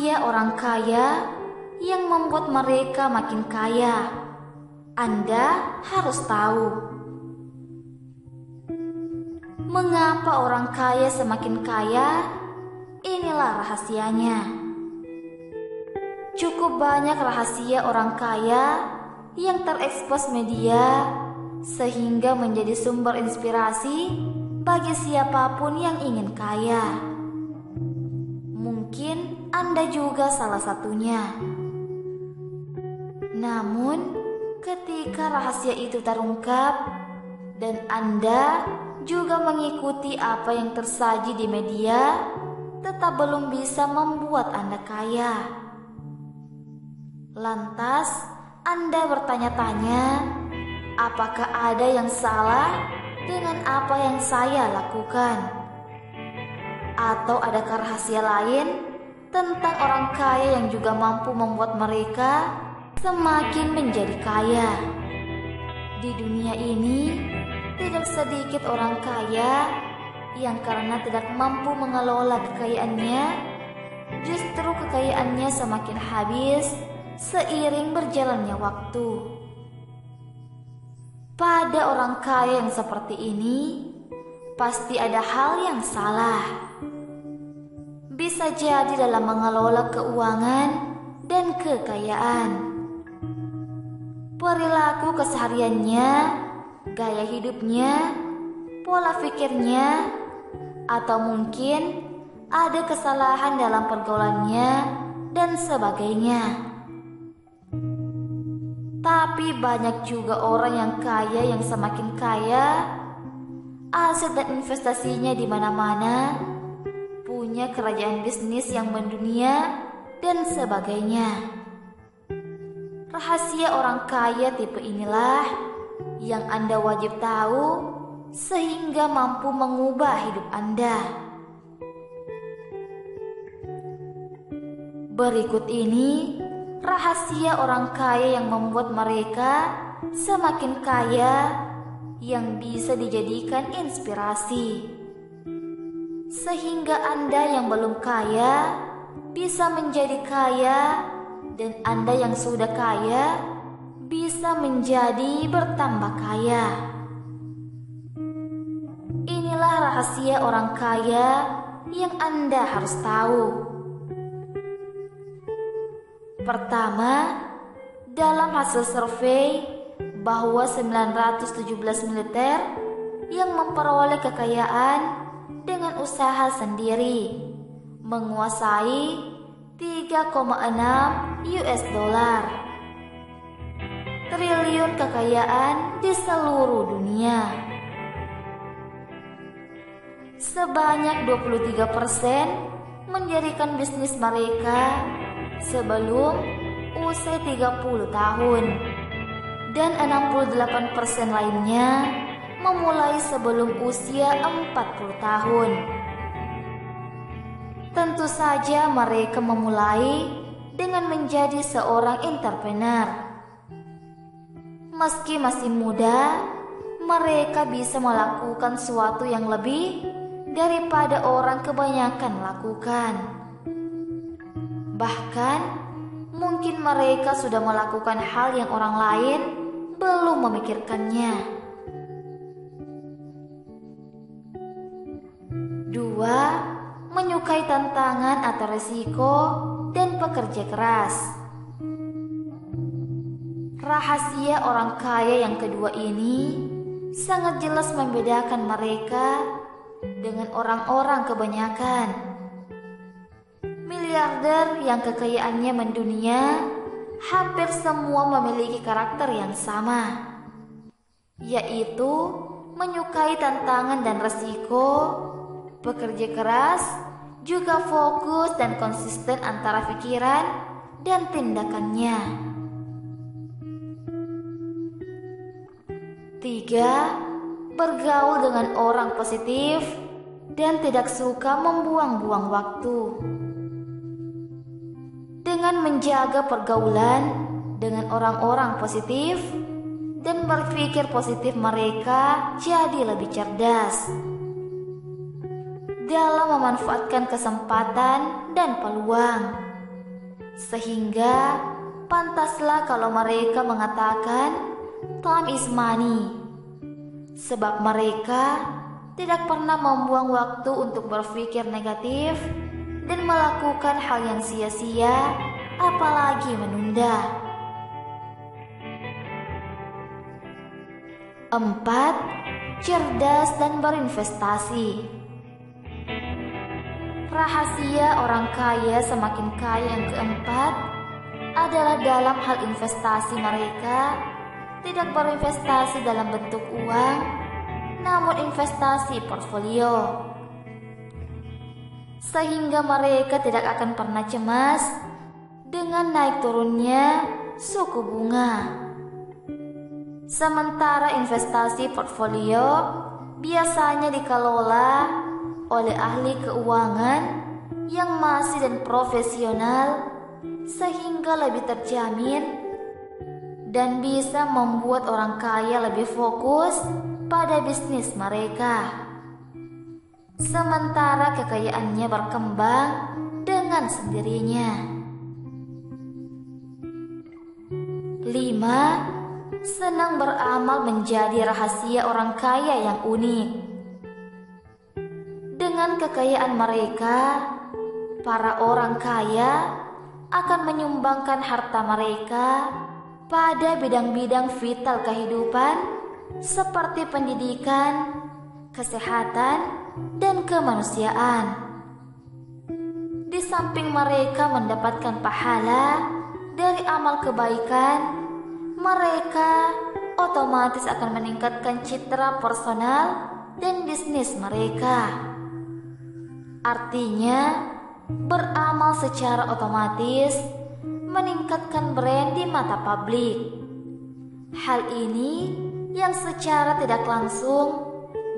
Rahasia orang kaya yang membuat mereka makin kaya. Anda harus tahu. Mengapa orang kaya semakin kaya? Inilah rahasianya. Cukup banyak rahasia orang kaya yang terekspos media sehingga menjadi sumber inspirasi bagi siapapun yang ingin kaya. Mungkin Anda juga salah satunya. Namun, ketika rahasia itu terungkap dan Anda juga mengikuti apa yang tersaji di media, tetap belum bisa membuat Anda kaya. Lantas, Anda bertanya-tanya, apakah ada yang salah dengan apa yang saya lakukan? Atau adakah rahasia lain tentang orang kaya yang juga mampu membuat mereka semakin menjadi kaya? Di dunia ini, tidak sedikit orang kaya yang karena tidak mampu mengelola kekayaannya, justru kekayaannya semakin habis seiring berjalannya waktu. Pada orang kaya yang seperti ini, pasti ada hal yang salah. Bisa jadi dalam mengelola keuangan dan kekayaan. Perilaku kesehariannya, gaya hidupnya, pola pikirnya, atau mungkin ada kesalahan dalam pergaulannya dan sebagainya. Tapi banyak juga orang yang kaya yang semakin kaya, aset dan investasinya di mana-mana, punya kerajaan bisnis yang mendunia dan sebagainya. Rahasia orang kaya tipe inilah yang Anda wajib tahu sehingga mampu mengubah hidup Anda. Berikut ini rahasia orang kaya yang membuat mereka semakin kaya yang bisa dijadikan inspirasi. Sehingga Anda yang belum kaya bisa menjadi kaya dan Anda yang sudah kaya bisa menjadi bertambah kaya. Inilah rahasia orang kaya yang Anda harus tahu. Pertama, dalam hasil survei bahwa 917 militer yang memperoleh kekayaan dengan usaha sendiri menguasai 3,6 US dollar triliun kekayaan di seluruh dunia. Sebanyak 23% menjadikan bisnis mereka sebelum usia 30 tahun dan 68% lainnya memulai sebelum usia 40 tahun. Tentu saja mereka memulai dengan menjadi seorang entrepreneur. Meski masih muda, mereka bisa melakukan sesuatu yang lebih daripada orang kebanyakan lakukan. Bahkan, mungkin mereka sudah melakukan hal yang orang lain belum memikirkannya. 2. Menyukai tantangan atau resiko dan pekerja keras. Rahasia orang kaya yang kedua ini sangat jelas membedakan mereka dengan orang-orang kebanyakan. Miliarder yang kekayaannya mendunia, hampir semua memiliki karakter yang sama, yaitu menyukai tantangan dan resiko, bekerja keras, juga fokus dan konsisten antara pikiran dan tindakannya. 3. Bergaul dengan orang positif dan tidak suka membuang-buang waktu. Dengan menjaga pergaulan dengan orang-orang positif dan berpikir positif, mereka jadi lebih cerdas dalam memanfaatkan kesempatan dan peluang. Sehingga pantaslah kalau mereka mengatakan time is money, sebab mereka tidak pernah membuang waktu untuk berpikir negatif dan melakukan hal yang sia-sia, apalagi menunda. 4. Cerdas dan berinvestasi. Rahasia orang kaya semakin kaya yang keempat adalah dalam hal investasi. Mereka tidak berinvestasi dalam bentuk uang, namun investasi portfolio, sehingga mereka tidak akan pernah cemas dengan naik turunnya suku bunga. Sementara investasi portfolio biasanya dikelola oleh ahli keuangan yang masih dan profesional, sehingga lebih terjamin dan bisa membuat orang kaya lebih fokus pada bisnis mereka, sementara kekayaannya berkembang dengan sendirinya. 5. Senang beramal menjadi rahasia orang kaya yang unik. Dengan kekayaan mereka, para orang kaya akan menyumbangkan harta mereka pada bidang-bidang vital kehidupan seperti pendidikan, kesehatan, dan kemanusiaan. Di samping mereka mendapatkan pahala dari amal kebaikan, mereka otomatis akan meningkatkan citra personal dan bisnis mereka. Artinya, beramal secara otomatis meningkatkan brand di mata publik. Hal ini yang secara tidak langsung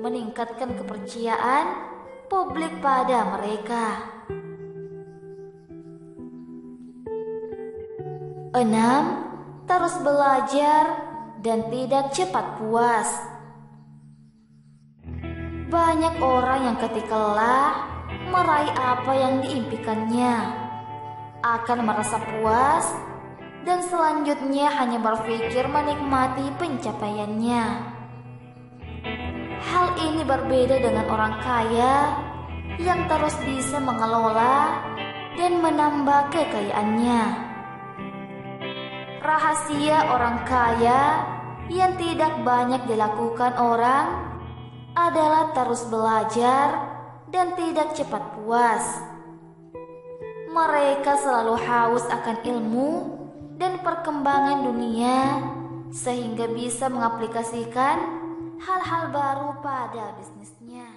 meningkatkan kepercayaan publik pada mereka. 6. Terus belajar dan tidak cepat puas. Banyak orang yang ketika lelah meraih apa yang diimpikannya akan merasa puas dan selanjutnya hanya berpikir menikmati pencapaiannya. Hal ini berbeda dengan orang kaya yang terus bisa mengelola dan menambah kekayaannya. Rahasia orang kaya yang tidak banyak dilakukan orang adalah terus belajar dan tidak cepat puas. Mereka selalu haus akan ilmu dan perkembangan dunia, sehingga bisa mengaplikasikan hal-hal baru pada bisnisnya.